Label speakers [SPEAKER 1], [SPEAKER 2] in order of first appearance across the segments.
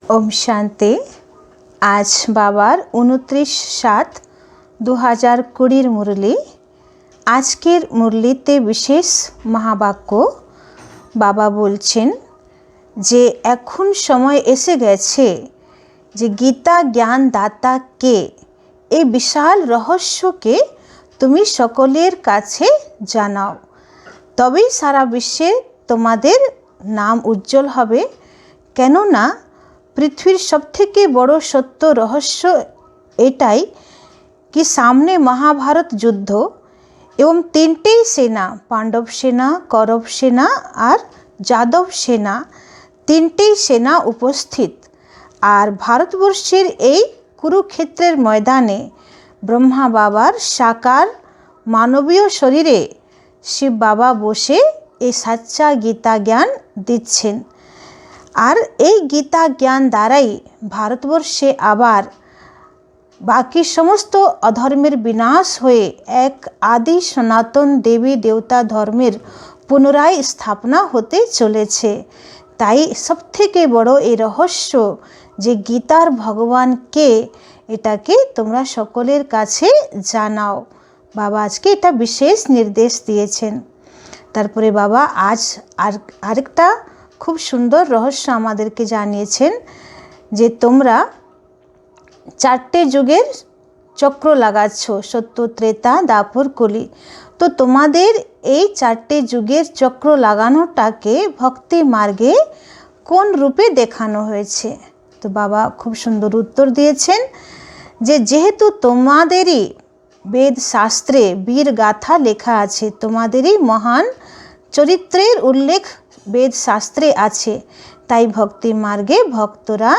[SPEAKER 1] ओम शांति। आज बाबार 29/7/2020 मुरली। आजकेर मुरलीते विशेष महाबाक्য बाबा बोलছেন যে এখন সময় এসে গেছে যে গীতা জ্ঞান দাতা কে এই বিশাল রহস্যকে তুমি সকলের কাছে জানাও, তবেই সারা বিশ্বে তোমাদের নাম উজ্জ্বল হবে। কেননা পৃথিবীর সবথেকে বড় সত্য রহস্য এটাই कि सामने महाभारत युद्ध एवं तीनटे सेना पांडव सेना, कौरव सेना और যাদব सेना तीनटे सेना उपस्थित और भारतवर्षेर এই কুরুক্ষেত্রের ময়দানে ব্রহ্মা বাবার সাকার মানবীয় শরীরে শিব বাবা বসে এই সাচ্চা গীতা জ্ঞান দিচ্ছেন। আর এই গীতা জ্ঞান দ্বারাই ভারতবর্ষে আবার বাকি সমস্ত অধর্মের বিনাশ হয়ে এক আদি সনাতন দেবী দেবতা ধর্মের পুনরায় স্থাপনা হতে চলেছে। তাই সবথেকে বড় এই রহস্য যে গীতার ভগবান কে, এটাকে তোমরা সকলের কাছে জানাও। বাবা আজকে এটা বিশেষ নির্দেশ দিয়েছেন। তারপরে বাবা আজ আরেকটা খুব সুন্দর রহস্য আমাদেরকে জানিয়েছেন যে তোমরা চারটে যুগের চক্র লাগাচ্ছ, সত্য, ত্রেতা, দাপর, কলি। তো তোমাদের এই চারটে যুগের চক্র লাগানোটাকে ভক্তি মার্গে কোন রূপে দেখানো হয়েছে? তো বাবা খুব সুন্দর উত্তর দিয়েছেন যে যেহেতু তোমাদেরই বেদ শাস্ত্রে বীর গাথা লেখা আছে, তোমাদেরই মহান চরিত্রের উল্লেখ বেদ শাস্ত্রে আছে, তাই ভক্তি মার্গে ভক্তরা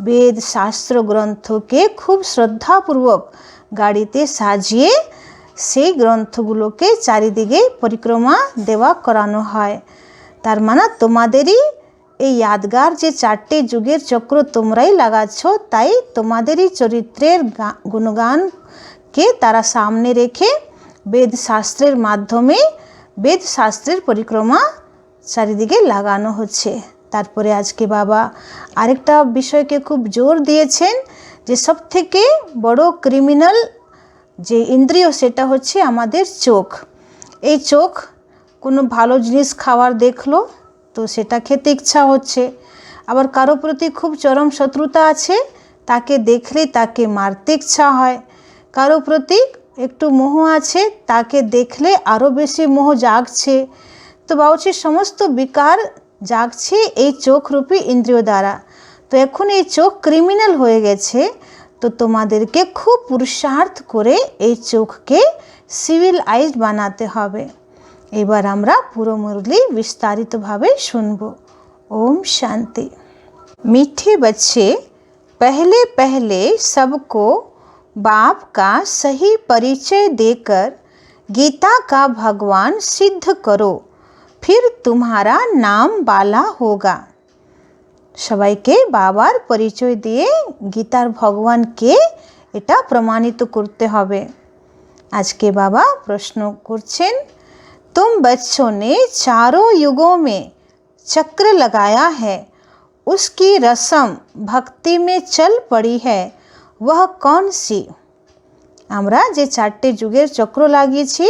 [SPEAKER 1] বেদ শাস্ত্র গ্রন্থকে খুব শ্রদ্ধাপূর্বক গাড়িতে সাজিয়ে সেই গ্রন্থগুলোকে চারিদিকে পরিক্রমা দেওয়া করানো হয়। তার মানে তোমাদেরই এই यादगार যে চারটে যুগের চক্র তোমরাই লাগাচ্ছ, তাই তোমাদেরই চরিত্রের গুণগানকে তারা সামনে রেখে বেদ শাস্ত্রের মাধ্যমে বেদ শাস্ত্রের পরিক্রমা চারিদিকে লাগানো হচ্ছে। তারপরে আজকে বাবা আরেকটা বিষয়কে খুব জোর দিয়েছেন যে সবথেকে বড় ক্রিমিনাল যে ইন্দ্রিয় সেটা হচ্ছে আমাদের চোখ। এই চোখ কোনো ভালো জিনিস খাওয়ার দেখলো তো সেটা খেতে ইচ্ছা হচ্ছে, আবার কারো প্রতি খুব চরম শত্রুতা আছে, তাকে দেখলে তাকে মারতে ইচ্ছা হয়। কারো প্রতি একটু মোহ আছে, তাকে দেখলে আরও বেশি মোহ জাগছে। তো বাউচি সমস্ত বিকার জাগছে এই চোখরূপী ইন্দ্রিয় দ্বারা। তো এখন এই চোখ ক্রিমিনাল হয়ে গেছে, তো তোমাদেরকে খুব পুরুষার্থ করে এই চোখকে সিভিল আইজ বানাতে হবে। এবার আমরা পুরো মুরলি विस्तारितভাবে শুনব। ओम शांति। मीठे बच्चे, पहले पहले सबको बाप का सही परिचय देकर गीता का भगवान सिद्ध करो, फिर तुम्हारा नाम बाला होगा। সবাইকে বাবার পরিচয় দিয়ে গীতার ভগবান কে এটা প্রমাণিত করতে হবে। আজকে বাবা প্রশ্ন করছেন, तुम बच्चों ने चारों युगों में चक्र लगाया है, उसकी रस्म भक्ति में चल पड़ी है, वह कौन सी? আমরা যে চারটে যুগের চক্র লাগিয়েছি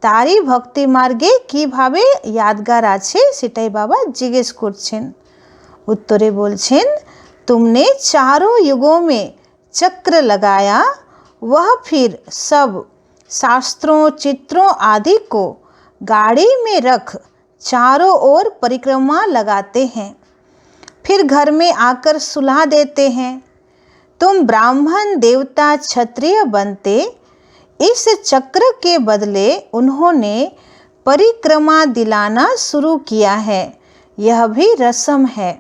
[SPEAKER 1] তারই ভক্তি মার্গে কিভাবে यादगार আছে সেটাই বাবা জিজ্ঞেস করছেন। उत्तरे बोलছেন, तुमने चारों युगों में चक्र लगाया, वह फिर सब शास्त्रों, चित्रों आदि को गाड़ी में रख चारों ओर परिक्रमा लगाते हैं, फिर घर में आकर सुला देते हैं। तुम ब्राह्मण, देवता, क्षत्रिय बनते, इस चक्र के बदले उन्होंने परिक्रमा दिलाना शुरू किया है, यह भी रस्म है।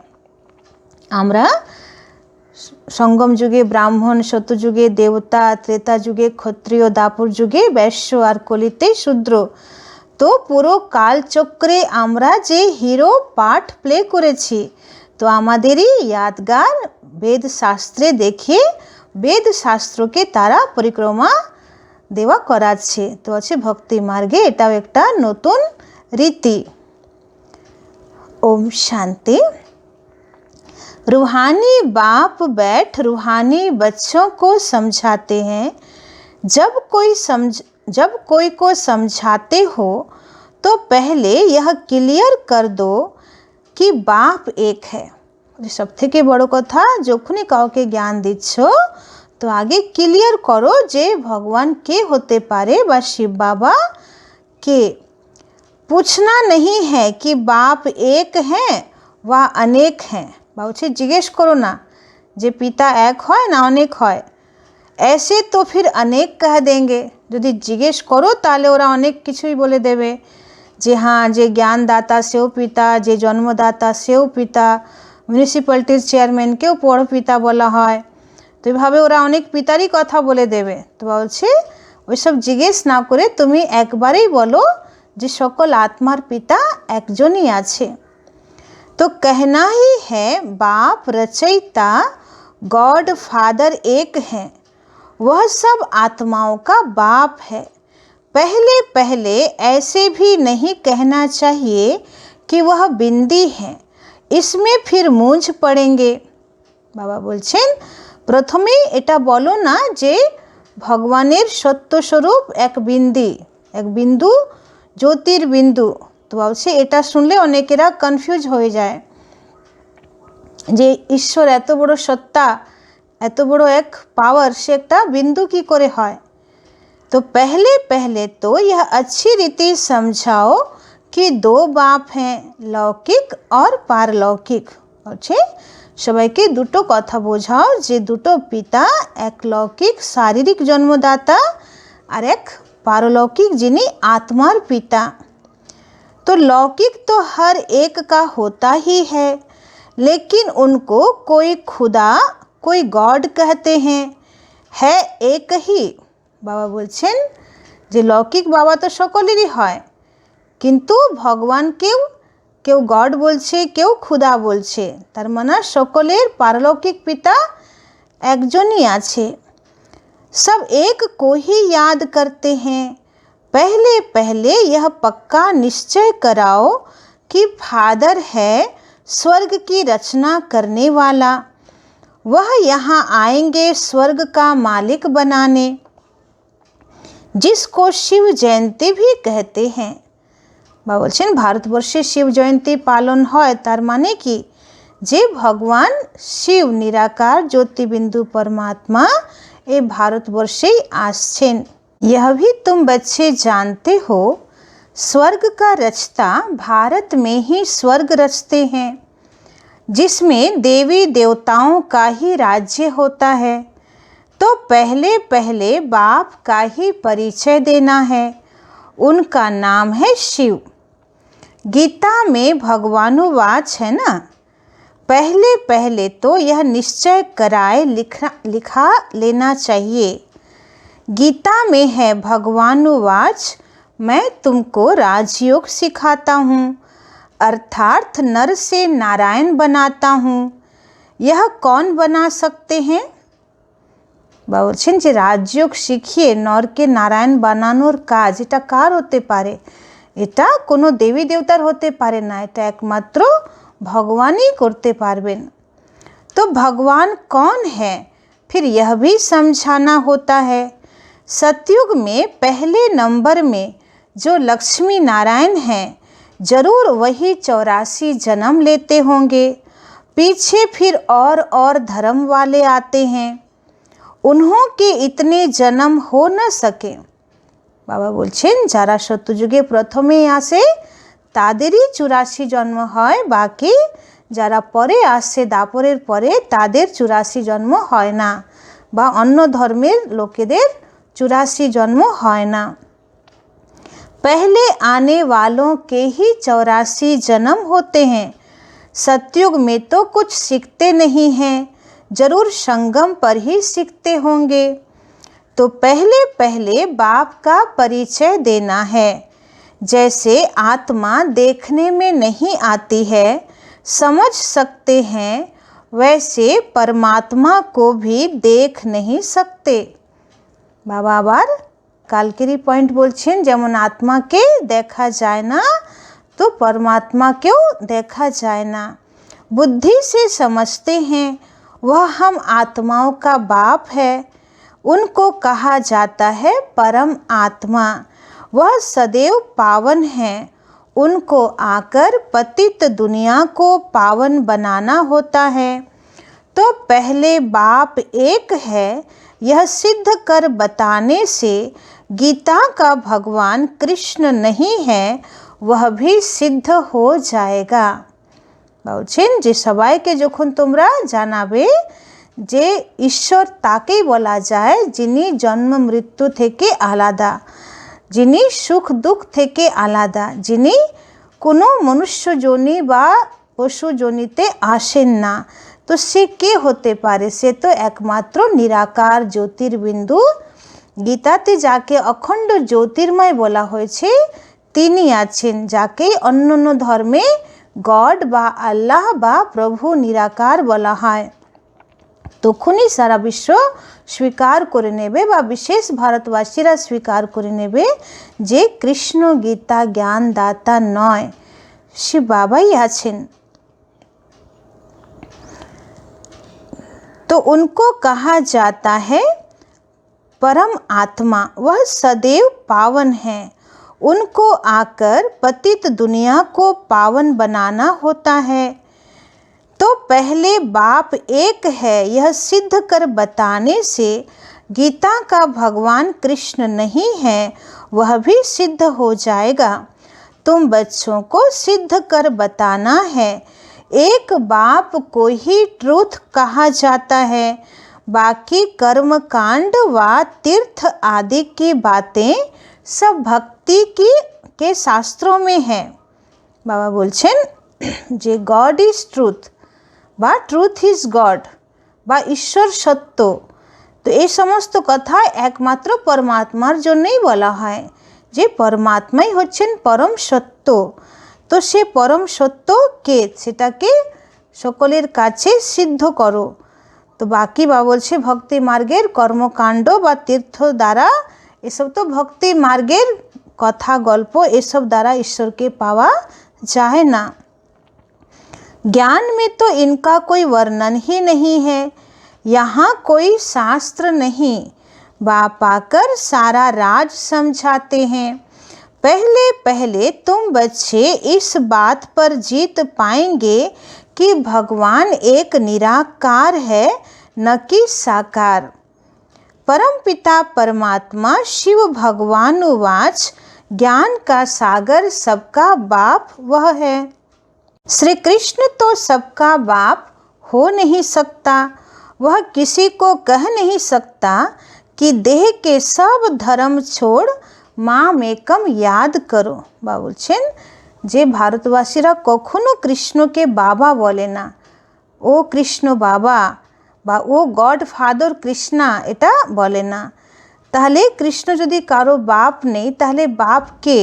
[SPEAKER 1] আমরা সঙ্গম যুগে ব্রাহ্মণ, সত্যযুগে দেবতা, ত্রেতা যুগে ক্ষত্রিয়, দাপর যুগে বৈশ্য আর কলিতে শূদ্র। তো পুরো কালচক্রে আমরা যে হিরো পার্ট প্লে করেছি, তো আমাদেরই यादगार বেদ শাস্ত্রে দেখে বেদ শাস্ত্রকে তারা পরিক্রমা দেওয়া করাচ্ছে। তো আছে ভক্তি মার্গে এটাও একটা নতুন রীতি। ওম শান্তি। रूहानी बाप बैठ रूहानी बच्चों को समझाते हैं। जब कोई को समझाते हो तो पहले यह क्लियर कर दो कि बाप एक है। सब থেকে বড় কথা যখনই কাউকে জ্ঞান দিচ্ছ তো আগে ক্লিয়ার করো যে ভগবান কে হতে পারে বা শিব বাবা কে। पूछना नहीं है कि बाप एक हैं व अनेक हैं। बाबूजी जिज्ञेस करो ना जे पिता एक है ना अनेक है, ऐसे तो फिर अनेक कह देंगे। यदि जिज्ञेस करो ताले ओरा अनेक किछुई बोले देवे जे हाँ जे ज्ञानदाता सेও पिता, जे जन्मदाता सेও पिता, মিউনিসিপ্যালিটির চেয়ারম্যানকেও পর পিতা বলা হয়। তো এইভাবে ওরা অনেক পিতারই কথা বলে দেবে। তো বলছে ওইসব জিজ্ঞেস না করে তুমি একবারেই বলো যে সকল আত্মার পিতা একজনই আছে। तो कहना ही है बाप रचयिता गॉड फादर एक है, वह सब आत्माओं का बाप है। पहले पहले ऐसे भी नहीं कहना चाहिए कि वह बिंदी है, इसमें फिर मूंझ पड़ेंगे। बाबा बोलছেন प्रथमे এটা বলো না যে ভগবানের সত্য স্বরূপ এক বিন্দু, এক বিন্দু জ্যোতির্বিন্দু। তো বলছে এটা শুনলে অনেকেরা কনফিউজ হয়ে যায় যে ঈশ্বর এত বড় সত্তা, এত বড় এক পাওয়ার, সে একটা বিন্দু কি করে হয়। तो पहले पहले तो यह अच्छी रीति समझाओ कि दो बाप हैं, लौकिक और पारलौकिक। বলছে সবাইকে দুটো কথা বোঝাও যে দুটো পিতা, এক লৌকিক শারীরিক জন্মদাতা আর এক पारलौकिक जिन्हें आत्मार पिता। तो लौकिक तो हर एक का होता ही है, लेकिन उनको कोई खुदा कोई गॉड कहते हैं, है एक ही। बाबा बोलছেন যে লৌকিক বাবা তো সকলেরই হয়, কিন্তু ভগবানকেও কেউ গড বলছে, কেউ খুদা বলছে। তার মানে সকলের পারলৌকিক পিতা একজনই আছে। सब एक को ही याद करते हैं। पहले पहले यह पक्का निश्चय कराओ कि फादर है स्वर्ग की रचना करने वाला, वह यहाँ आएंगे स्वर्ग का मालिक बनाने, जिसको शिव जयंती भी कहते हैं। বা বলছেন ভারতবর্ষে শিব জয়ন্তী পালন হয়, তার মানে কি যে ভগবান শিব নিরাকার জ্যোতিবিন্দু परमात्मा ये भारतवर्षे आश्चेन। यह भी तुम बच्चे जानते हो स्वर्ग का रचता भारत में ही स्वर्ग रचते हैं, जिसमें देवी देवताओं का ही राज्य होता है। तो पहले पहले बाप का ही परिचय देना है, उनका नाम है शिव। गीता में भगवानुवाच है ना, पहले पहले तो यह निश्चय कराए लिखा लेना चाहिए। गीता में है भगवानुवाच, मैं तुमको राजयोग सिखाता हूँ, अर्थात नर से नारायण बनाता हूँ। यह कौन बना सकते हैं? বলছেন যে রাজযোগ শিখিয়ে নরকে নারায়ণ বানানোর কাজ এটা কার হতে পারে? এটা কোনো দেবী দেবতার হতে পারে না, এটা একমাত্র भगवान ही करते पारबेन। तो भगवान कौन है फिर यह भी समझाना होता है। सतयुग में पहले नंबर में जो लक्ष्मी नारायण हैं, जरूर वही 84 जन्म लेते होंगे। पीछे फिर और धर्म वाले आते हैं, उन्हों के इतने जन्म हो न सके। बाबा बोलছেন যারা সত্যযুগে প্রথমে আসে তাদেরই 84 জন্ম হয়, বাকি যারা পরে আসছে দাপরের পরে তাদের 84 জন্ম হয় না, বা অন্য ধর্মের লোকেদের 84 জন্ম হয় না। पहले आने वालों के ही 84 जन्म होते हैं। सतयुग में तो कुछ सीखते नहीं हैं, जरूर संगम पर ही सीखते होंगे। तो पहले पहले बाप का परिचय देना है। जैसे आत्मा देखने में नहीं आती है, समझ सकते हैं, वैसे परमात्मा को भी देख नहीं सकते। बाबा आबार कालकेरी पॉइंट बोलছেন যেমন आत्माকে দেখা যায় না, तो परमात्मा केও देखा जाए ना। बुद्धि से समझते हैं वह हम आत्माओं का बाप है। उनको कहा जाता है परम आत्मा। वह सदैव पावन है। उनको आकर पतित दुनिया को पावन बनाना होता है। तो पहले बाप एक है, यह सिद्ध कर बताने से गीता का भगवान कृष्ण नहीं है, वह भी सिद्ध हो जाएगा। बलছেন যে সবাইকে যখন তোমরা জানাবে যে ঈশ্বর তাকেই বলা যায় যিনি জন্ম মৃত্যু থেকে আলাদা, যিনি সুখ দুঃখ থেকে আলাদা, যিনি কোনো মনুষ্য যোনি বা পশু যোনিতে আসেন না। তো সে কে হতে পারে? সে তো একমাত্র নিরাকার জ্যোতির্বিন্দু। গীতাতে যাকে অখণ্ড জ্যোতির্ময় বলা হয়েছে তিনি আছেন, যাকে অন্যান্য ধর্মে গড বা আল্লাহ বা প্রভু নিরাকার বলা হয়। তখনই সারা বিশ্ব স্বীকার করে নেবে বা বিশেষ ভারতবাসীরা স্বীকার করে নেবে যে কৃষ্ণ গীতা জ্ঞানদাতা নয়, সে বাবাই আছেন। तो उनको कहा जाता है परम आत्मा। वह सदैव पावन है। उनको आकर पतित दुनिया को पावन बनाना होता है। तो पहले बाप एक है, यह सिद्ध कर बताने से गीता का भगवान कृष्ण नहीं है, वह भी सिद्ध हो जाएगा। तुम बच्चों को सिद्ध कर बताना है। एक बाप को ही ट्रूथ कहा जाता है। बाकी कर्म कांड व तीर्थ आदि की बातें सब भक्ति के शास्त्रों में है। बाबा बोलছেন যে गॉड इज ट्रूथ বা ट्रूथ इज गॉड বা ঈশ্বর সত্য। তো এই সমস্ত কথা একমাত্র পরমাত্মার জন্যই বলা হয় যে পরমাত্মাই হচ্ছেন পরম সত্য। তো সে পরম সত্য কে, সেটাকে সকলের কাছে সিদ্ধ করো। তো বাকি বা বলছে ভক্তি মার্গের কর্মকাণ্ড বা তীর্থ দ্বারা, এসব তো ভক্তি মার্গের কথা গল্প, এসব দ্বারা ঈশ্বরকে পাওয়া যায় না। ज्ञान में तो इनका कोई वर्णन ही नहीं है। यहाँ कोई शास्त्र नहीं। बाप आकर सारा राज समझाते हैं। पहले पहले तुम बच्चे इस बात पर जीत पाएंगे कि भगवान एक निराकार है, न कि साकार। परमपिता परमात्मा शिव भगवान उवाच ज्ञान का सागर सबका बाप वह है। श्री कृष्ण तो सबका बाप हो नहीं सकता। वह किसी को कह नहीं सकता कि देह के सब धर्म छोड़ माम एकम याद करो। বা বলছেন যে ভারতবাসীরা কখনো কৃষ্ণকে বাবা বলে না, ও কৃষ্ণ বাবা বা ও গড ফাদার কৃষ্ণা এটা বলে না। তাহলে কৃষ্ণ যদি কারো বাপ নেই তাহলে বাপ কে?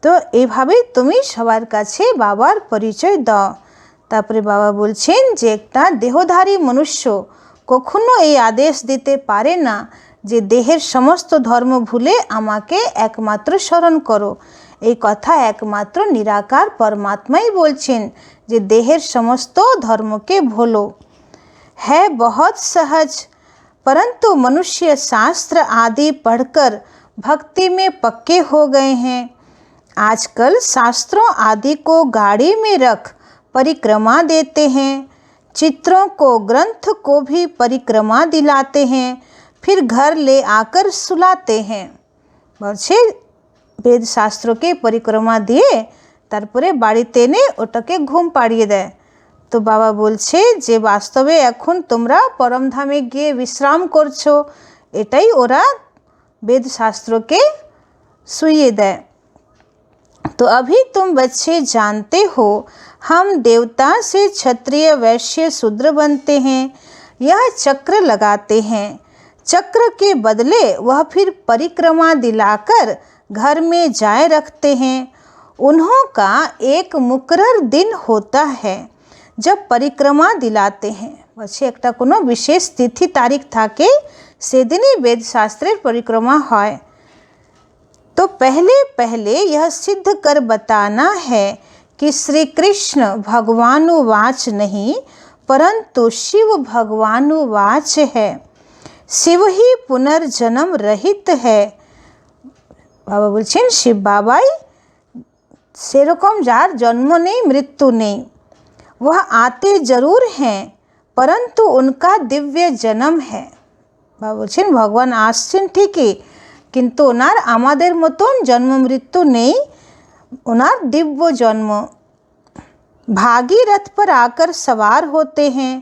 [SPEAKER 1] তো এইভাবেই তুমি সবার কাছে বাবার পরিচয় দাও। তারপরে বাবা বলছেন যে একটা দেহধারী মনুষ্য কখনো এই আদেশ দিতে পারে না যে দেহের সমস্ত ধর্ম ভুলে আমাকে একমাত্র স্মরণ করো। এই কথা একমাত্র নিরাকার পরমাত্মাই বলছেন যে দেহের সমস্ত ধর্মকে ভুলো। है बहुत सहज, परंतु मनुष्य शास्त्र आदि पढ़कर भक्ति में पक्के हो गए हैं। आजकल शास्त्रों आदि को गाड़ी में रख परिक्रमा देते हैं। चित्रों को ग्रंथ को भी परिक्रमा दिलाते हैं, फिर घर ले आकर सुलाते हैं। বলছে বেদ শাস্ত্রকে পরিক্রমা দিয়ে তারপরে বাড়িতে এনে ওটাকে ঘুম পাড়িয়ে দেয়। তো বাবা বলছে যে বাস্তবে এখন তোমরা পরমধামে গিয়ে বিশ্রাম করছো, এটাই ওরা वेद शास्त्रों के सुइए दे। तो अभी तुम बच्चे जानते हो हम देवता से क्षत्रिय वैश्य शूद्र बनते हैं। यह चक्र लगाते हैं। चक्र के बदले वह फिर परिक्रमा दिलाकर घर में जाए रखते हैं। उन्हों का एक मुकर्रर दिन होता है जब परिक्रमा दिलाते हैं। बच्चे एक कोनो विशेष तिथि तारीख थाके सेदिनी वेद शास्त्रेर परिक्रमा है। तो पहले पहले यह सिद्ध कर बताना है कि श्री कृष्ण भगवानुवाच नहीं परंतु शिव भगवानुवाच है। शिव ही पुनर्जन्म रहित है। बाबा बोलছেন शिव बाबाई सेरकम जार जन्म नहीं मृत्यु नहीं, वह आते जरूर हैं परंतु उनका दिव्य जन्म है। बाबा बोलছেন भगवान आसছেন ঠিকই কিন্তু ওনার আমাদের মতন জন্ম মৃত্যু নেই, ওনার दिव्य जन्म। भागीरथ पर आकर सवार होते हैं।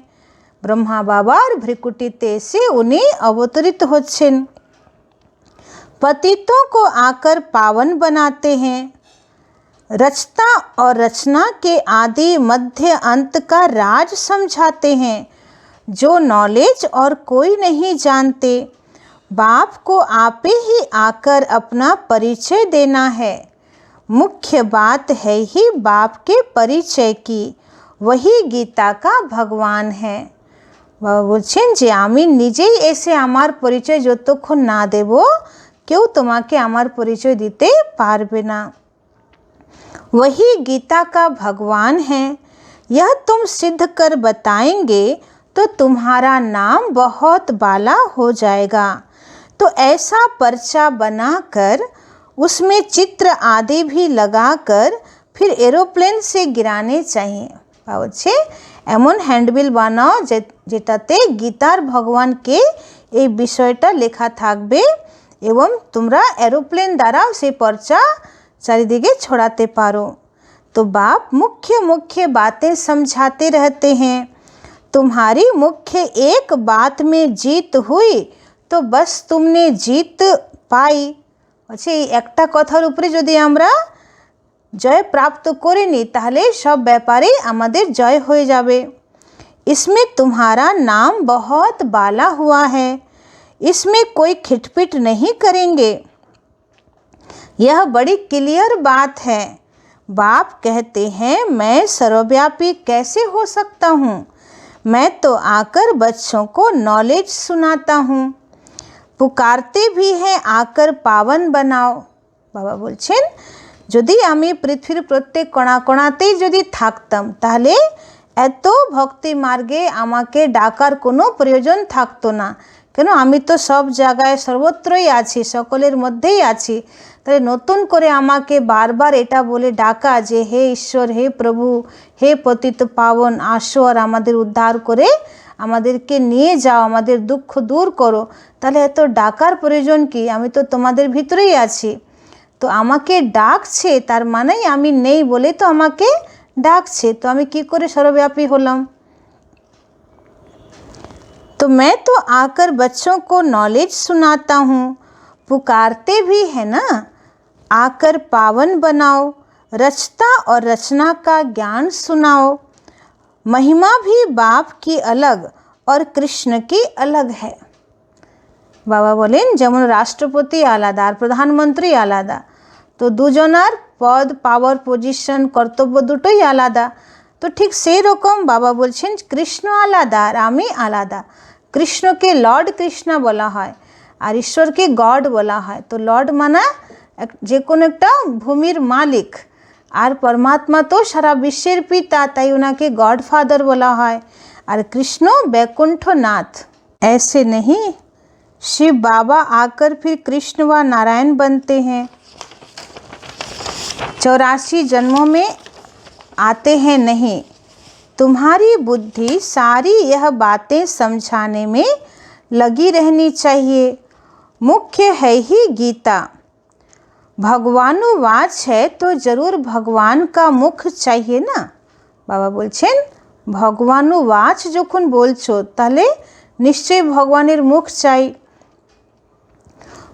[SPEAKER 1] ब्रह्मा बाबा और भ्रिकुटी से उन्हें अवतरित होच्छेन। पतितों को आकर पावन बनाते हैं। रचता और रचना के आदि मध्य अंत का राज समझाते हैं, जो नॉलेज और कोई नहीं जानते। बाप को आपे ही आकर अपना परिचय देना है। मुख्य बात है ही बाप के परिचय की, वही गीता का भगवान है। बाबा बोलছেন যে আমি নিজেই এসে আমার পরিচয় যতক্ষণ না দেব কেউ তোমাকে আমার পরিচয় দিতে পারবে না। वही गीता का भगवान है। यह तुम सिद्ध कर बताएंगे तो तुम्हारा नाम बहुत बाला हो जाएगा। तो ऐसा पर्चा बनाकर उसमें चित्र आदि भी लगाकर फिर एरोप्लेन से गिराने चाहिए। হচ্ছে এমন হ্যান্ডবিল বানাও যেটাতে গীতার ভগবানকে এই বিষয়টা লেখা থাকবে এবং তোমরা এরোপ্লেন দ্বারা সেই पर्चा चारिदिके छोड़ाते पारो। तो बाप मुख्य मुख्य बातें समझाते रहते हैं। तुम्हारी मुख्य एक बात में जीत हुई तो बस तुमने जीत पाई। अच्छा एकटा कथार उपरे यदि आमरा जय प्राप्त करिनी ताहले सब व्यापारे आमादेर जय हो जाबे। इसमें तुम्हारा नाम बहुत बाला हुआ है, इसमें कोई खिटपिट नहीं करेंगे। यह बड़ी क्लियर बात है। बाप कहते हैं मैं सर्वव्यापी कैसे हो सकता हूँ, मैं तो आकर बच्चों को नॉलेज सुनाता हूँ। पुकारते भी हैं आकर पावन बनाओ। बाबा बोलছেন যদি আমি পৃথিবীর প্রত্যেক কণা কণাতেই যদি থাকতাম তাহলে এত ভক্তি মার্গে আমাকে ডাকার কোনো প্রয়োজন থাকতো না। কেন আমি তো সব জায়গায় সর্বত্রই আছি, সকলের মধ্যেই আছি। তাহলে নতুন করে আমাকে বারবার এটা বলে ডাকা যে হে ঈশ্বর, হে প্রভু, হে পতিত পাবন, আসো আর আমাদের উদ্ধার করে আমাদেরকে নিয়ে যাও, আমাদের দুঃখ দূর করো, তাহলে এত ডাকার প্রয়োজন কি? আমি তো তোমাদের ভিতরেই আছি। তো আমাকে ডাকছে তার মানেই আমি নেই বলে তো আমাকে ডাকছে, তো আমি কি করে सर्वव्यापी হলাম? तो मैं तो आकर बच्चों को नॉलेज सुनाता हूँ। पुकारते भी है ना, आकर पावन बनाओ, रचता और रचना का ज्ञान सुनाओ। महिमा भी बाप की अलग और कृष्ण की अलग है। बाबा बोलें যেমন রাষ্ট্রপতি আলাদা আর প্রধানমন্ত্রী আলাদা, তো দুজনার পদ, পাওয়ার, পজিশন, কর্তব্য দুটোই আলাদা। তো ঠিক সেই রকম বাবা বলছেন কৃষ্ণ আলাদা আর আমি আলাদা। কৃষ্ণকে লর্ড কৃষ্ণা বলা হয় আর ঈশ্বরকে গড বলা হয়। তো লর্ড মানা যে কোনো একটা ভূমির মালিক, আর পরমাত্মা তো সারা বিশ্বের পিতা, তাই ওনাকে गॉड फादर बोला है। और कृष्ण बैकुंठनाथ ऐसे नहीं, शिव बाबा आकर फिर कृष्ण व नारायण बनते हैं। 84 जन्मों में आते हैं नहीं। तुम्हारी बुद्धि सारी यह बातें समझाने में लगी रहनी चाहिए। मुख्य है ही गीता। भगवानुवाच है तो जरूर भगवान का मुख चाहिए ना। बाबा बोलছেন भगवानुवाच যখন বলছো তাহলে निश्चय भगवानेर मुख चाই।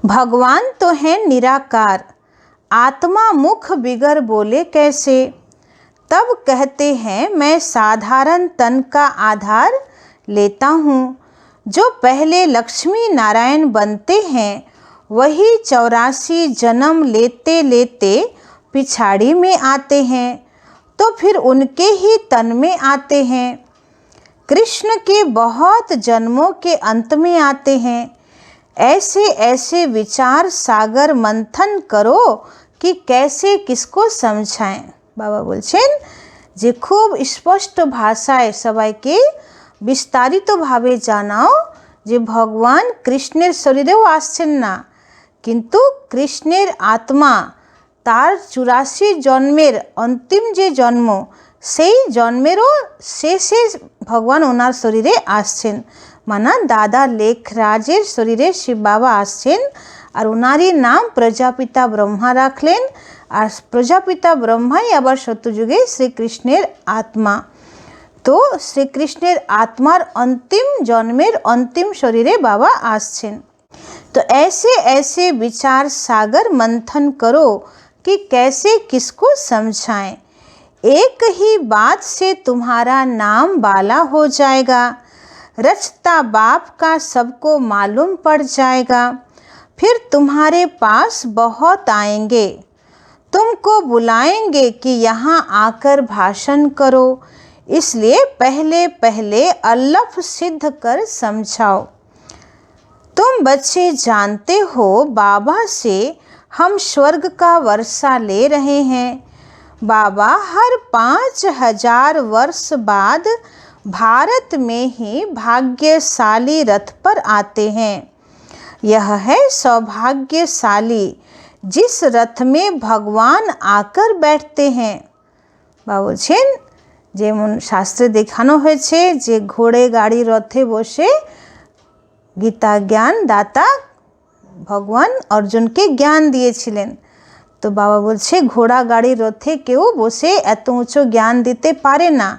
[SPEAKER 1] भगवान तो है निराकार, आत्मा मुख बिगर बोले कैसे? तब कहते हैं मैं साधारण तन का आधार लेता हूँ। जो पहले लक्ष्मी नारायण बनते हैं वही 84 जन्म लेते लेते पिछाड़ी में आते हैं, तो फिर उनके ही तन में आते हैं। कृष्ण के बहुत जन्मों के अंत में आते हैं। ऐसे ऐसे विचार सागर मंथन करो कि कैसे किसको समझाएं। বাবা বলছেন যে খুব স্পষ্ট ভাষায় সবাইকে বিস্তারিতভাবে জানাও যে ভগবান কৃষ্ণের শরীরেও আসছেন না, কিন্তু কৃষ্ণের আত্মা তার 84 জন্মের অন্তিম যে জন্ম সেই জন্মেরও শেষে ভগবান ওনার শরীরে আসছেন। মানা দাদা লেখরাজের শরীরে শিব বাবা আসছেন আর ওনারই নাম প্রজাপিতা ব্রহ্মা রাখলেন। আর প্রজাপিতা ব্রহ্মাই আবার সত্যযুগে শ্রীকৃষ্ণের আত্মা। তো শ্রীকৃষ্ণের आत्मार अंतिम जन्मेर अंतिम शरीरे बाबा आसছেন। तो ऐसे ऐसे विचार सागर मंथन करो कि कैसे किसको समझाएं। एक ही बात से तुम्हारा नाम बाला हो जाएगा, रचता बाप का सबको मालूम पड़ जाएगा। फिर तुम्हारे पास बहुत आएंगे, तुमको बुलाएंगे कि यहाँ आकर भाषण करो, इसलिए पहले पहले अल्लफ सिद्ध कर समझाओ। तुम बच्चे जानते हो बाबा से हम स्वर्ग का वर्षा ले रहे हैं। बाबा हर 5000 वर्ष बाद भारत में ही भाग्यशाली रथ पर आते हैं। यह है सौभाग्यशाली जिस रथ में भगवान आकर बैठते हैं। बाबा বলছেন যেমন শাস্ত্রে দেখানো হয়েছে যে ঘোড়ে গাড়ি রথে বসে গীতা জ্ঞান দাতা ভগবান অর্জুনকে জ্ঞান দিয়েছিলেন। তো বাবা বলছে ঘোড়া গাড়ি রথে কেউ বসে এত উঁচু জ্ঞান দিতে পারে না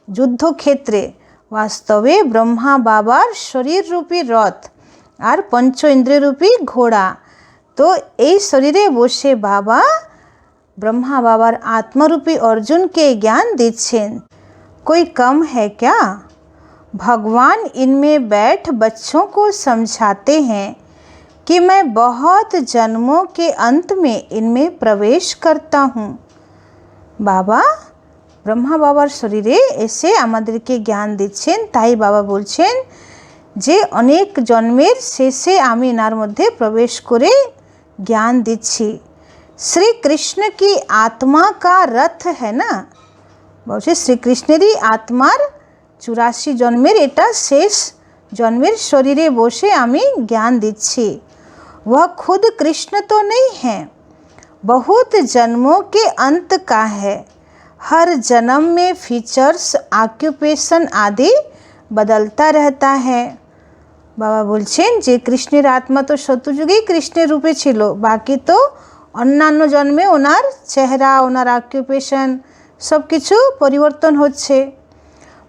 [SPEAKER 1] যুদ্ধক্ষেত্রে। বাস্তবে ব্রহ্মা বাবার শরীর রূপী রথ আর পঞ্চ ইন্দ্রিয় রূপী ঘোড়া। তো এই শরীরে বসে বাবা ब्रह्मा बाबार आत्मरूपी अर्जुन के ज्ञान दीक्षेन। कोई कम है क्या? भगवान इनमें बैठ बच्चों को समझाते हैं कि मैं बहुत जन्मों के अंत में इनमें प्रवेश करता हूँ। बाबा ब्रह्मा बाबार शरीरे एसे आमादेरके ज्ञान दिच्छेन, ताई बाबा बोलছেন যে অনেক জন্মের শেষে আমি এনার মধ্যে প্রবেশ করে জ্ঞান দিচ্ছি। श्री कृष्ण की आत्मा का रथ है ना, बोलছে श्री कृष्णेरी आत्मार 84 जन्मेर एटा शेष जन्मेर शरीरे बसे आमी ज्ञान दिच्छी। वह खुद कृष्ण तो नहीं है, बहुत जन्मों के अंत का है। हर जन्म में फीचर्स ऑक्यूपेशन आदि बदलता रहता है। बाबा बोलছেন যে কৃষ্ণের आत्मा तो सत्ययुगেই কৃষ্ণের रूपे छिलो, बाकी तो अन्यान्य जन्मे ओनार चेहरा ओनार ऑक्यूपेशन सब किछु परिवर्तन होच्छे।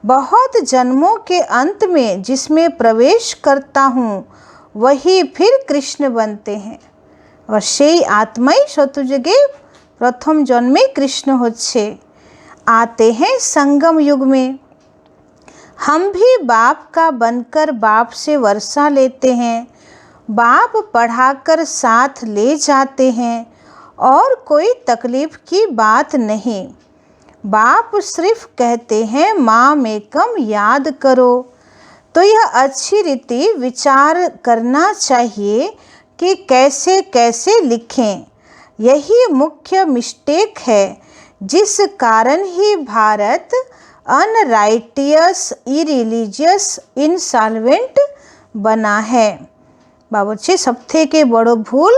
[SPEAKER 1] बहुत जन्मों के अंत में जिसमें प्रवेश करता हूँ वही फिर कृष्ण बनते हैं। और सेई आत्माई सत्ययुगे प्रथम जन्मे कृष्ण होच्छे। आते हैं संगम युग में। हम भी बाप का बनकर बाप से वर्षा लेते हैं, बाप पढ़ाकर साथ ले जाते हैं और कोई तकलीफ़ की बात नहीं। बाप सिर्फ कहते हैं माँ मेकम याद करो। तो यह अच्छी रीति विचार करना चाहिए कि कैसे कैसे लिखें। यही मुख्य मिस्टेक है जिस कारण ही भारत अनराइटियस इरिलीजियस इनसॉल्वेंट बना है। बाबूजी सबथेके बड़ो भूल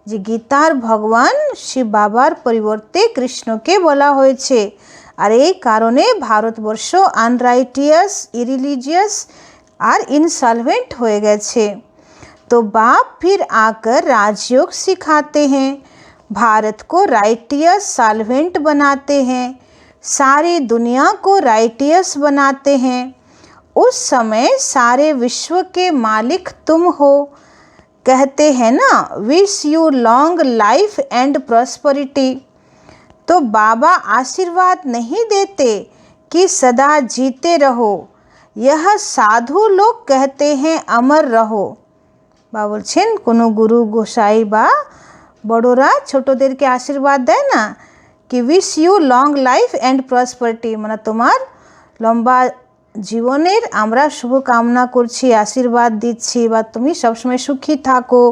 [SPEAKER 1] যে গীতার ভগবান শিব বাবার পরিবর্তে কৃষ্ণকে বলা হয়েছে। আর এই কারণে ভারতবর্ষ আনরাইটিয়াস ইরিলিজিয়াস আর ইনসলভেंट হয়ে গেছে। तो बाप फिर आकर राजयोग सिखाते हैं, भारत को राइटियस सॉल्वेंट बनाते हैं, सारी दुनिया को राइटियस बनाते हैं। उस समय सारे विश्व के मालिक तुम हो। कहते हैं ना wish you long life and prosperity. तो बाबा आशीर्वाद नहीं देते कि सदा जीते रहो, यह साधु लोग कहते हैं अमर रहो। बाबा बोलছেন কোনো গুরু গোসাই বা বড়রা ছোটদেরকে আশীর্বাদ দেয় না कि wish you long life and prosperity, মানে তোমার লম্বা জীবনের আমরা শুভকামনা করছি, আশীর্বাদ দিচ্ছি বা তুমি সবসময় সুখী থাকো।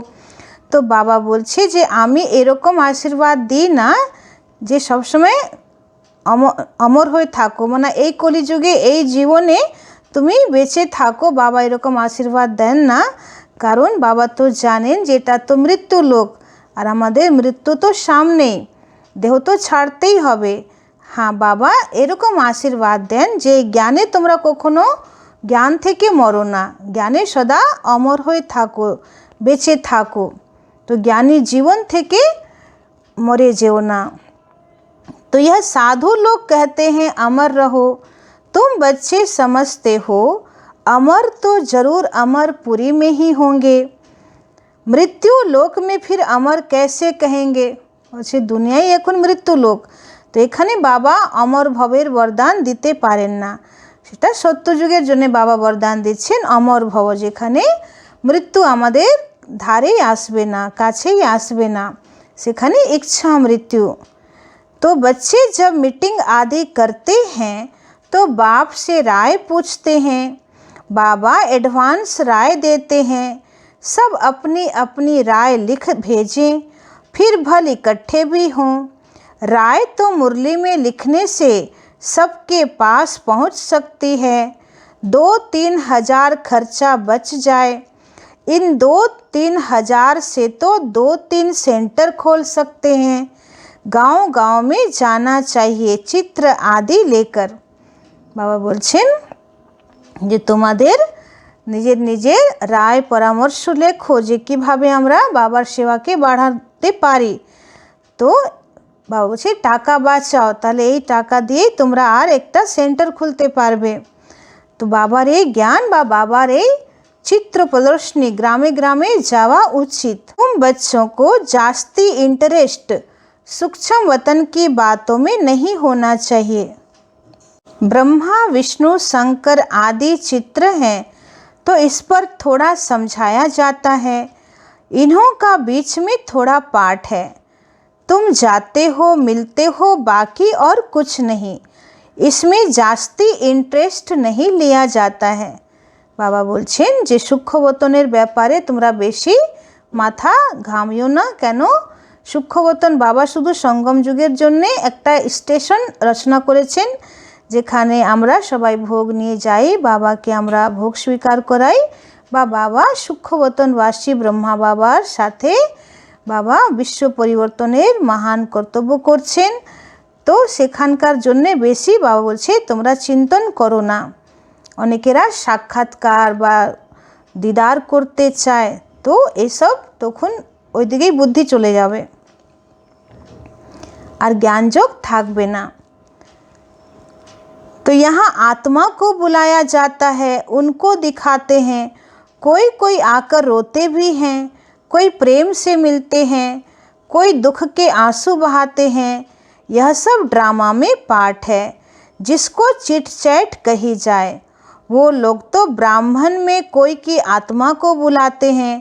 [SPEAKER 1] তো বাবা বলছে যে আমি এরকম আশীর্বাদ দিই না যে সবসময় অমর হয়ে থাকো, মানে এই কলিযুগে এই জীবনে তুমি বেঁচে থাকো। বাবা এরকম আশীর্বাদ দেন না, কারণ বাবা তো জানেন যে এটা তো মৃত্যু লোক, আর আমাদের মৃত্যু তো সামনেই, দেহ তো ছাড়তেই হবে। হ্যাঁ, বাবা এরকম আশীর্বাদ দেন যে জ্ঞানে তোমরা কখনো জ্ঞান থেকে মরো না, জ্ঞানে সদা অমর হয়ে থাকো, বেঁচে থাকো। তো জ্ञानी जीवन থেকে मरे जेओ ना। तो यह साधु लोग कहते हैं अमर रहो, तुम बच्चे समझते हो अमर तो जरूर अमरपुरी में ही होंगे, मृत्यु लोक में फिर अमर कैसे कहेंगे। বলছে দুনিয়ায় এখন মৃত্যু লোক, তো এখানে বাবা অমর ভবের বরদান দিতে পারেন না। সেটা সত্যযুগের জন্য বাবা বরদান দিচ্ছেন অমর ভব, যেখানে মৃত্যু আমাদের ধারেই আসবে না, কাছেই আসবে না, সেখানে इच्छा मृत्यु। तो बच्चे जब मीटिंग आदि करते हैं तो बाप से राय पूछते हैं, बाबा एडवांस राय देते हैं, सब अपनी अपनी राय लिख भेजें, फिर भल इकट्ठे भी हों। राय तो मुरली में लिखने से सबके पास पहुंच सकती है, 2-3 हज़ार खर्चा बच जाए। इन 2-3 हज़ार से तो 2-3 सेंटर खोल सकते हैं, गांव गांव में जाना चाहिए चित्र आदि लेकर। बाबा बोलছেন যে তোমাদের নিজের নিজের রায় পরামর্শ লেখো যে কীভাবে আমরা বাবার সেবাকে বাড়াতে পারি। তো বাবা বলছে টাকা বাঁচাও, তাহলে এই টাকা দিয়েই তোমরা আর একটা সেন্টার খুলতে পারবে। তো বাবার এই জ্ঞান বা বাবার এই चित्र प्रदर्शनी ग्रामे ग्रामे जावा उचित। तुम बच्चों को जास्ती इंटरेस्ट सूक्ष्म वतन की बातों में नहीं होना चाहिए। ब्रह्मा विष्णु शंकर आदि चित्र हैं, तो इस पर थोड़ा समझाया जाता है, इन्हों का बीच में थोड़ा पाठ है। तुम जाते हो मिलते हो बाकी और कुछ नहीं, इसमें जास्ती इंटरेस्ट नहीं लिया जाता है। বাবা বলছেন যে সূক্ষ্মবতনের ব্যাপারে তোমরা বেশি মাথা ঘামিও না। কেন? সূক্ষ্মবতন বাবা শুধু সঙ্গম যুগের জন্যে একটা স্টেশন রচনা করেছেন, যেখানে আমরা সবাই ভোগ নিয়ে যাই, বাবাকে আমরা ভোগ স্বীকার করাই, বা বাবা সূক্ষ্মবতনবাসী ব্রহ্মা বাবার সাথে বাবা বিশ্ব পরিবর্তনের মহান কর্তব্য করছেন। তো সেখানকার জন্যে বেশি বাবা বলছে তোমরা চিন্তন করো না। অনেকেরা সাক্ষাৎকার বা দিদার করতে চায়, তো এসব তখন ওই দিকেই বুদ্ধি চলে যাবে, আর জ্ঞানযোগ থাকবে না। तो यहाँ आत्मा को बुलाया जाता है, उनको दिखाते हैं, कोई कोई आकर रोते भी हैं, कोई प्रेम से मिलते हैं, कोई दुख के आंसू बहाते हैं। यह सब ड्रामा में पार्ट है, जिसको चिट चैट कही जाए। वो लोग तो ब्राह्मण में कोई की आत्मा को बुलाते हैं,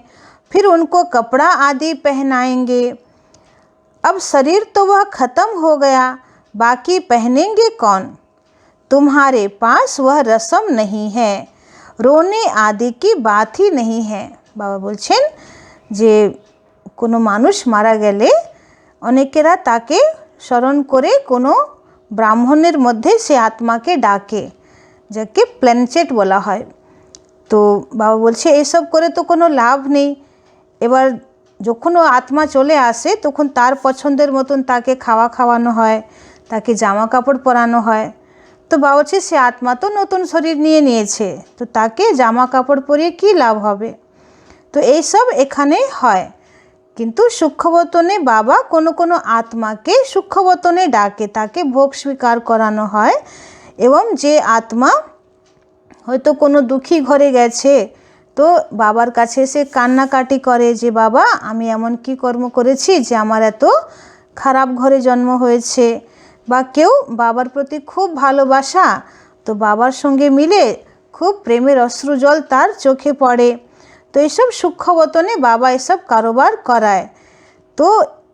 [SPEAKER 1] फिर उनको कपड़ा आदि पहनाएंगे। अब शरीर तो वह ख़त्म हो गया, बाकी पहनेंगे कौन। तुम्हारे पास वह रस्म नहीं है, रोने आदि की बात ही नहीं है। बाबा বলছেন যে কোনো মানুষ মারা গেলে অনেকেরা তাকে স্মরণ করে কোনো ব্রাহ্মণের মধ্যে সে আত্মাকে ডাকে, যাকে প্ল্যানচেট বলা হয়। তো বাবা বলছে এইসব করে তো কোনো লাভ নেই। এবার যখন ও আত্মা চলে আসে তখন তার পছন্দের মতন তাকে খাওয়ানো হয়, তাকে জামা কাপড় পরানো হয়। তো বাবা বলছে সে আত্মা তো নতুন শরীর নিয়েছে, তো তাকে জামা কাপড় পরিয়ে কী লাভ হবে। তো এইসব এখানে হয়, কিন্তু সূক্ষ্মবতনে বাবা কোনো কোনো আত্মাকে সূক্ষ্মবতনে ডাকে, তাকে ভোগ স্বীকার করানো হয়। এবং যে আত্মা হয়তো কোনো দুঃখী ঘরে গেছে, তো বাবার কাছে এসে কান্নাকাটি করে যে বাবা আমি এমন কি কর্ম করেছি যে আমার এত খারাপ ঘরে জন্ম হয়েছে। বা কেউ বাবার প্রতি খুব ভালোবাসা, তো বাবার সঙ্গে মিলে খুব প্রেমের অশ্রুজল তার চোখে পড়ে। তো এইসব সূক্ষ্মবতনে বাবা এসব কারোবার করায়। তো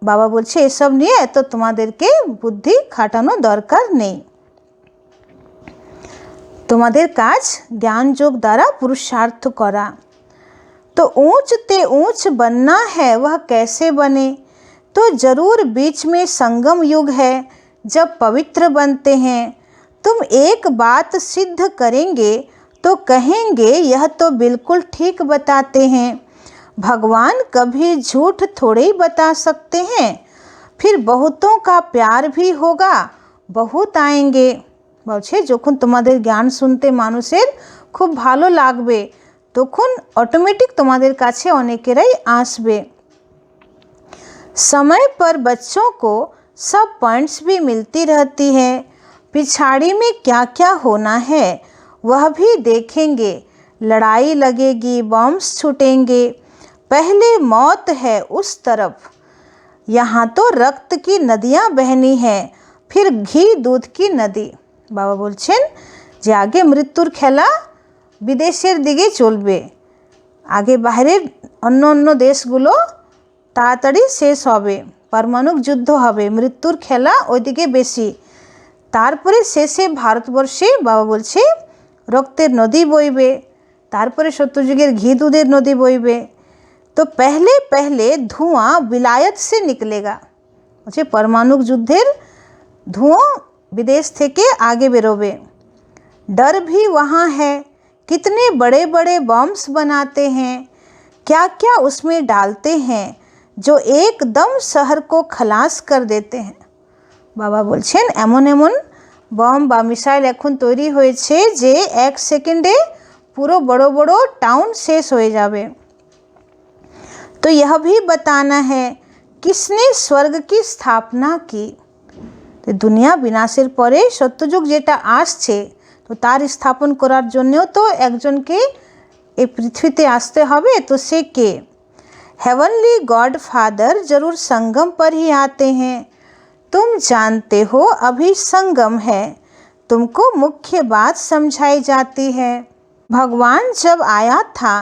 [SPEAKER 1] বাবা বলছে এসব নিয়ে এত তোমাদেরকে বুদ্ধি খাটানো দরকার নেই, তোমাদের কাজ ज्ञान योग द्वारा पुरुषार्थ करा। तो ऊंच ते ऊंच बनना है, वह कैसे बने। तो जरूर बीच में संगम युग है, जब पवित्र बनते हैं। तुम एक बात सिद्ध करेंगे तो कहेंगे यह तो बिल्कुल ठीक बताते हैं। भगवान कभी झूठ थोड़े ही बता सकते हैं। फिर बहुतों का प्यार भी होगा, बहुत आएंगे। বলছে যখন তোমাদের জ্ঞান শুনতে মানুষের খুব ভালো লাগবে তখন অটোমেটিক তোমাদের কাছে অনেকেরাই আসবে। समय पर बच्चों को सब पॉइंट्स भी मिलती रहती है। पिछाड़ी में क्या क्या होना है वह भी देखेंगे। लड़ाई लगेगी, बॉम्ब्स छूटेंगे। पहले मौत है उस तरफ, यहाँ तो रक्त की नदियाँ बहनी है, फिर घी दूध की नदी। बाबा बोलছেন যে আগে মৃত্যুর খেলা বিদেশের দিকে চলবে, আগে বাইরের অন্য অন্য দেশগুলো তাড়াতাড়ি শেষ হবে, পারমাণবিক যুদ্ধ হবে, মৃত্যুর খেলা ওইদিকে বেশি। তারপরে শেষে ভারতবর্ষে বাবা বলছে রক্তের নদী বইবে, তারপরে সত্যযুগের ঘি দুধের নদী বইবে। तो पहले पहले धुआं विलायत से निकलेगा। বলছে পারমাণবিক যুদ্ধের धुआं विदेश থেকে आगे बेरोबे। डर भी वहाँ है, कितने बड़े बड़े बॉम्ब्स बनाते हैं, क्या क्या उसमें डालते हैं जो एकदम शहर को खलास कर देते हैं। বাবা বলছেন এমন এমন বম বা মিসাইল এখন তৈরি হয়েছে যে এক সেকেন্ডে পুরো বড় বড় টাউন শেষ হয়ে যাবে। तो यह भी बताना है किसने स्वर्ग की स्थापना की। तो दुनिया विनाशेर परे सत्ययुग जेटा आसছে तो तार स्थापन करार जन्यও तो एकजनके এই পৃথিবীতে আসতে হবে। तो से के हेवनली गॉड फादर जरूर संगम पर ही आते हैं। तुम जानते हो अभी संगम है, तुमको मुख्य बात समझाई जाती है। भगवान जब आया था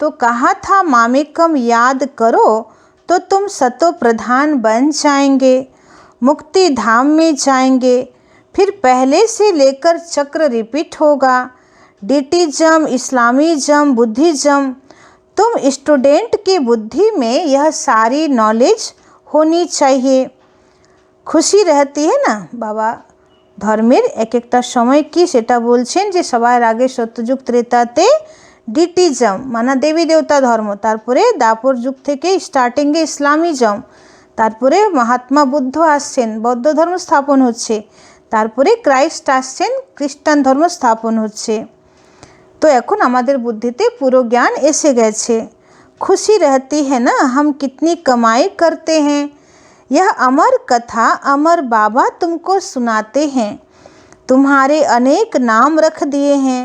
[SPEAKER 1] तो कहा था मामेकम याद करो तो तुम सतो प्रधान बन जाएंगे, मुक्ति धाम में जाएंगे। फिर पहले से लेकर चक्र रिपीट होगा, डिटिज्म, इस्लामिज्म, बुद्धिज्म। तुम स्टूडेंट की बुद्धि में यह सारी नॉलेज होनी चाहिए। खुशी रहती है ना बाबा धर्मेर एक एकटा समय की सेटा बोलছেন যে সবার আগে সত্যযুগ ত্রেতাতে ডিটিজম মানে দেবী দেবতা ধর্ম, তারপরে দাপর যুগ থেকে স্টার্টিংয়ে ইসলামিজম, তারপরে মহাত্মা বুদ্ধ আসছেন, বৌদ্ধ ধর্ম স্থাপন হচ্ছে, তারপরে ক্রাইস্ট আসছেন, খ্রিস্টান ধর্ম স্থাপন হচ্ছে। तो এখন আমাদের বুদ্ধিতে পুরো জ্ঞান এসে গেছে। खुशी रहती है ना हम कितनी कमाई करते हैं। यह अमर कथा अमर बाबा तुमको सुनाते हैं। तुम्हारे अनेक नाम रख दिए हैं।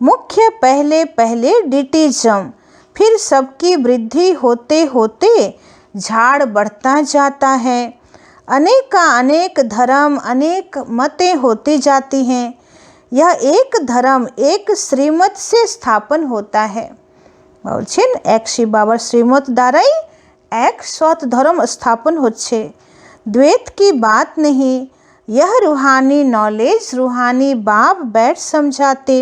[SPEAKER 1] मुख्य पहले पहले डिटिज्म, फिर सबकी वृद्धि होते होते झाड़ बढ़ता जाता है। अनेक का अनेक धर्म, अनेक मतें होती जाती हैं। यह एक धर्म एक श्रीमत से स्थापन होता है। বলছেন এক শিব বাবার শ্রীমত দ্বারাই এক সৎ ধর্ম স্থাপন হচ্ছে। द्वैत की बात नहीं, यह रूहानी नॉलेज रूहानी बाप बैठ समझाते।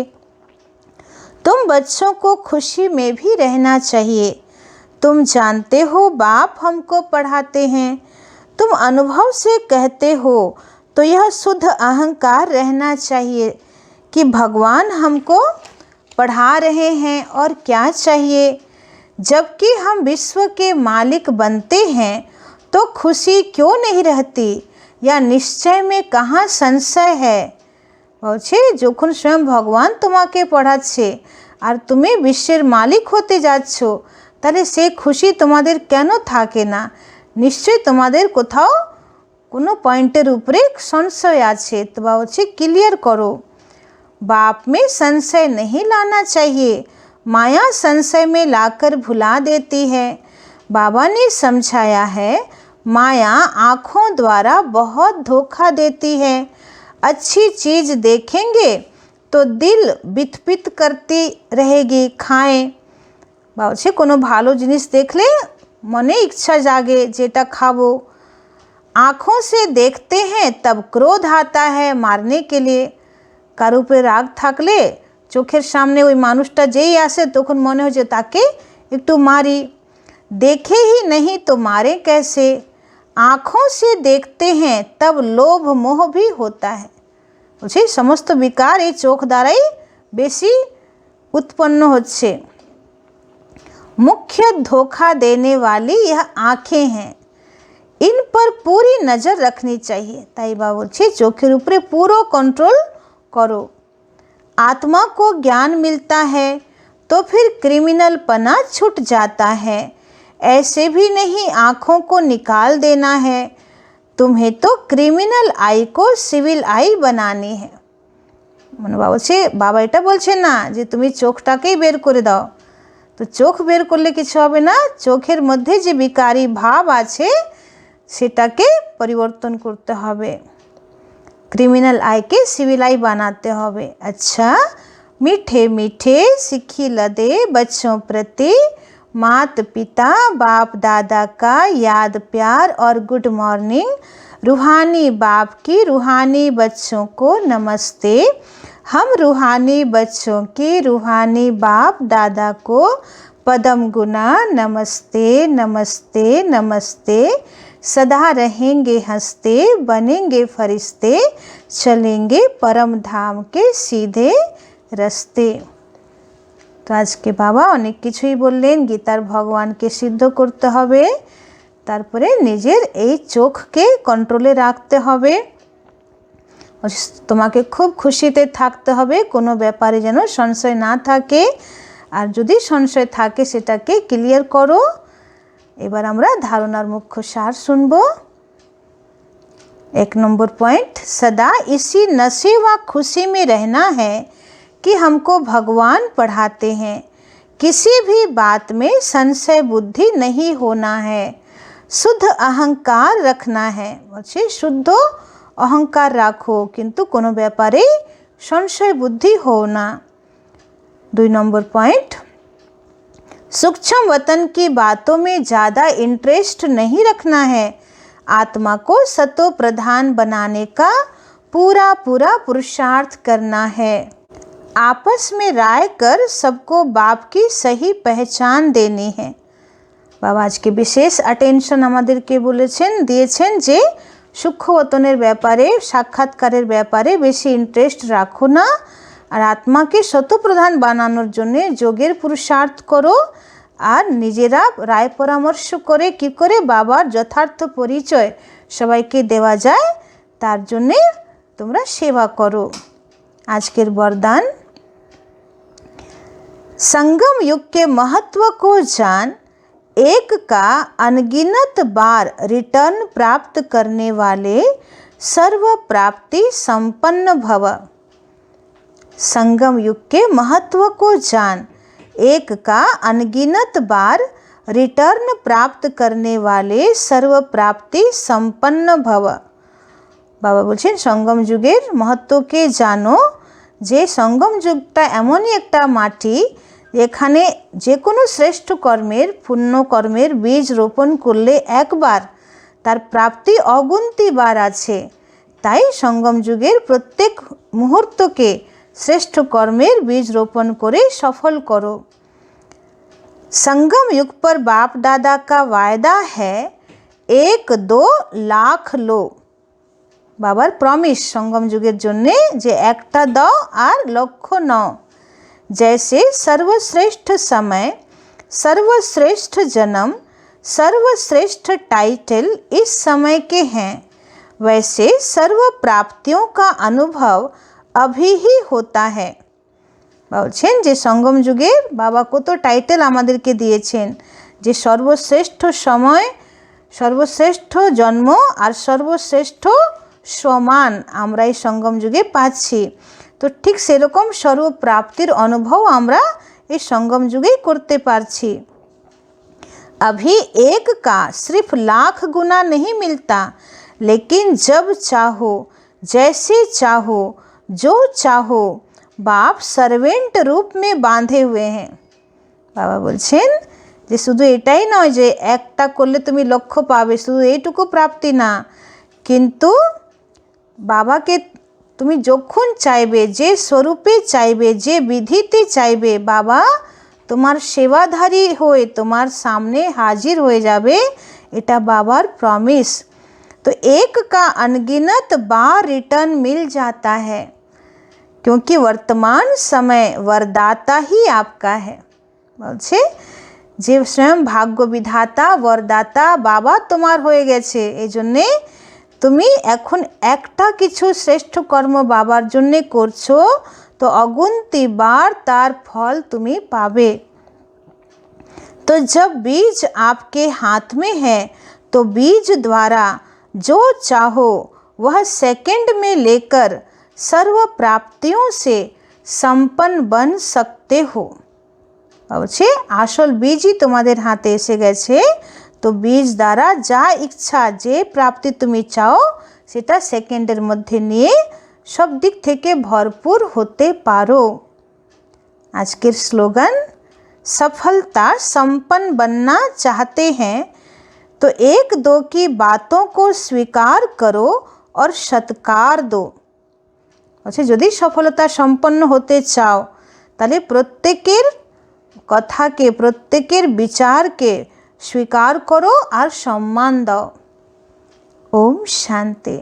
[SPEAKER 1] तुम बच्चों को खुशी में भी रहना चाहिए। तुम जानते हो बाप हमको पढ़ाते हैं, तुम अनुभव से कहते हो, तो यह शुद्ध अहंकार रहना चाहिए कि भगवान हमको पढ़ा रहे हैं और क्या चाहिए। जबकि हम विश्व के मालिक बनते हैं तो खुशी क्यों नहीं रहती, या निश्चय में कहाँ संशय है। বলছে যখন স্বয়ং ভগবান তোমাকে পড়াচ্ছে আর তুমি বিশ্বের মালিক হতে যাচ্ছ তাহলে সেই খুশি তোমাদের কেন থাকে না, নিশ্চয়ই তোমাদের কোথাও কোনো পয়েন্টের উপরে সংশয় আছে। তো বলছে ক্লিয়ার করো। बाप में संशय नहीं लाना चाहिए, माया संशय में लाकर भुला देती है। बाबा ने समझाया है माया आँखों द्वारा बहुत धोखा देती है। अच्छी चीज़ देखेंगे तो दिल बितपित करती रहेगी, खाएं। বলছে কোনো ভালো জিনিস দেখলে মনে ইচ্ছা জাগে যেটা খাবো। आँखों से देखते हैं तब क्रोध आता है मारने के लिए। কারো উপরে রাগ থাকলে চোখের সামনে ওই মানুষটা যেই আসে তখন মনে হচ্ছে তাকে একটু মারি। দেখে ही नहीं तो मारे कैसे। आँखों से देखते हैं तब लोभ मोह भी होता है। বুঝছি সমস্ত বিকার এই চোখ দ্বারাই বেশি उत्पन्न হচ্ছে। मुख्य धोखा देने वाली यह आँखें हैं, इन पर पूरी नज़र रखनी चाहिए। তাই বাবা বলছে চোখের উপরে পুরো कंट्रोल करो। आत्मा को ज्ञान मिलता है तो फिर क्रिमिनल पना छूट जाता है, ऐसे भी नहीं आँखों को निकाल देना है, तुम्हें तो क्रिमिनल आई को सिविल आई बनानी है। মানে বাবা এটা বলছে না যে তুমি চোখটাকেই বের করে দাও, তো চোখ বের করলে কিছু হবে না, চোখের মধ্যে যে বিকারী ভাব আছে সেটাকে পরিবর্তন করতে হবে, ক্রিমিনাল আইকে সিভিল আই বানাতে হবে। अच्छा, मीठे मीठे सिखिलदे बच्चों प्रति मात पिता बाप दादा का याद प्यार और गुड मॉर्निंग, रूहानी बाप की रूहानी बच्चों को नमस्ते, हम रूहानी बच्चों की रूहानी बाप दादा को पदम गुना नमस्ते नमस्ते नमस्ते, सदा रहेंगे हंसते बनेंगे फरिश्ते, चलेंगे परम धाम के सीधे রাস্তে। তো আজকে বাবা অনেক কিছুই বললেন, গীতার ভগবানকে সিদ্ধ করতে হবে, তারপরে নিজের এই চোখকে কন্ট্রোলে রাখতে হবে, তোমাকে খুব খুশিতে থাকতে হবে, কোনো ব্যাপারে যেন সংশয় না থাকে, আর যদি সংশয় থাকে সেটাকে ক্লিয়ার করো। এবার আমরা ধারণার মুখ্য সার শুনব। 1 नंबर पॉइंट, सदा इसी नशे व खुशी में रहना है कि हमको भगवान पढ़ाते हैं, किसी भी बात में संशय बुद्धि नहीं होना है, शुद्ध अहंकार रखना है। বলছে শুদ্ধ অহংকার রাখো, কিন্তু কোনো ব্যাপারে সংশয় বুদ্ধি हो ना। 2 नंबर पॉइंट, सूक्ष्म वतन की बातों में ज़्यादा इंटरेस्ट नहीं रखना है, आत्मा को सतो प्रधान बनाने का पूरा पूरा पुरुषार्थ करना है, आपस में राय कर सबको बाप की सही पहचान देनी है। বাবা আজকে বিশেষ অ্যাটেনশন আমাদেরকে বলেছেন দিয়েছেন যে সূক্ষ্মবতনের ব্যাপারে সাক্ষাৎকারের ব্যাপারে বেশি ইন্টারেস্ট রাখো না, আর আত্মাকে শতপ্রধান বানানোর জন্য যোগের পুরুষার্থ করো, আর নিজেরা রায় পরামর্শ করে কি করে বাবার যথার্থ পরিচয় সবাইকে দেওয়া যায় তার জন্যে তোমরা সেবা করো। আজকের বরদান, संगम युग के महत्व को जान, एक का अनगिनत बार रिटर्न प्राप्त करने वाले सर्व प्राप्ति संपन्न भव। संगम युग के महत्व को जान, एक का अनगिनत बार रिटर्न प्राप्त करने वाले सर्व प्राप्ति संपन्न भव। বাবা বলছেন সঙ্গম যুগের মহত্বকে জানো, যে সঙ্গম যুগটা এমনই একটা মাটি যেখানে যে কোনো শ্রেষ্ঠ কর্মের পুণ্য কর্মের বীজ রোপণ করলে একবার তার প্রাপ্তি অগুন্তি বার আছে, তাই সঙ্গম যুগের প্রত্যেক মুহূর্তকে শ্রেষ্ঠ কর্মের বীজ রোপণ করে সফল করো। संगम युग पर बाप दादा का वायदा है, 1-2 लाख लो। বাবার প্রমিস সঙ্গম যুগের জন্যে যে একটা দাও আর লক্ষ নাও। जैसे सर्वश्रेष्ठ समय, सर्वश्रेष्ठ जन्म, सर्वश्रेष्ठ टाइटल इस समय के हैं, वैसे सर्व प्राप्तियों का अनुभव अभी ही होता है। বলছেন যে সঙ্গম যুগের বাবা কত টাইটেল আমাদেরকে দিয়েছেন, যে সর্বশ্রেষ্ঠ সময়, সর্বশ্রেষ্ঠ জন্ম আর সর্বশ্রেষ্ঠ সমান আমরা এই সঙ্গম যুগে পাচ্ছি। তো ঠিক সেরকম সর্বপ্রাপ্তির অনুভব আমরা এই সঙ্গম যুগেই করতে পারছি। अभी एक का सिर्फ लाख गुना नहीं मिलता, लेकिन जब चाहो, जैसे चाहो, जो चाहो, बाप सर्वेंट रूप में बांधे हुए हैं। বাবা বলছেন যে শুধু এটাই নয় যে একটা করলে তুমি লক্ষ্য পাবে, শুধু এইটুকু প্রাপ্তি না, কিন্তু বাবাকে তুমি যখন চাইবে, যে স্বরূপে চাইবে, যে বিধিতে চাইবে, বাবা তোমার সেবাধারী হয়ে তোমার সামনে হাজির হয়ে যাবে। এটা বাবার প্রমিস। तो एक का अनगिनत बार रिटर्न मिल जाता है, क्योंकि वर्तमान समय वरदाता ही आपका है। বলছে যে স্বয়ং ভাগ্য বিধাতা বরদাতা বাবা তোমার হয়ে গেছে, এই জন্যে তুমি এখন একটা কিছু শ্রেষ্ঠ কর্ম বাবার জন্যে করছো, তো অগুন্তি বার তার ফল তুমি পাবে। तो जब बीज आपके हाथ में है तो बीज द्वारा जो चाहो वह सेकंड में लेकर सर्व प्राप्तियों से संपन्न बन सकते हो। বলছে আসল বীজই তোমাদের হাতে এসে গেছে, তো বীজ দ্বারা যা ইচ্ছা যে প্রাপ্তি তুমি চাও সেটা সেকেন্ডের মধ্যে নিয়ে সব দিক থেকে ভরপুর হতে পারো। আজকের স্লোগান, सफलता संपन्न बनना चाहते हैं तो एक दो की बातों को स्वीकार करो और सत्कार दो। अच्छा, यदि सफलता संपन्न होते चाओ ताहले प्रत्येकेर कथा के प्रत्येकेर विचार के स्वीकार करो और सम्मान दाओ। ओम शांति।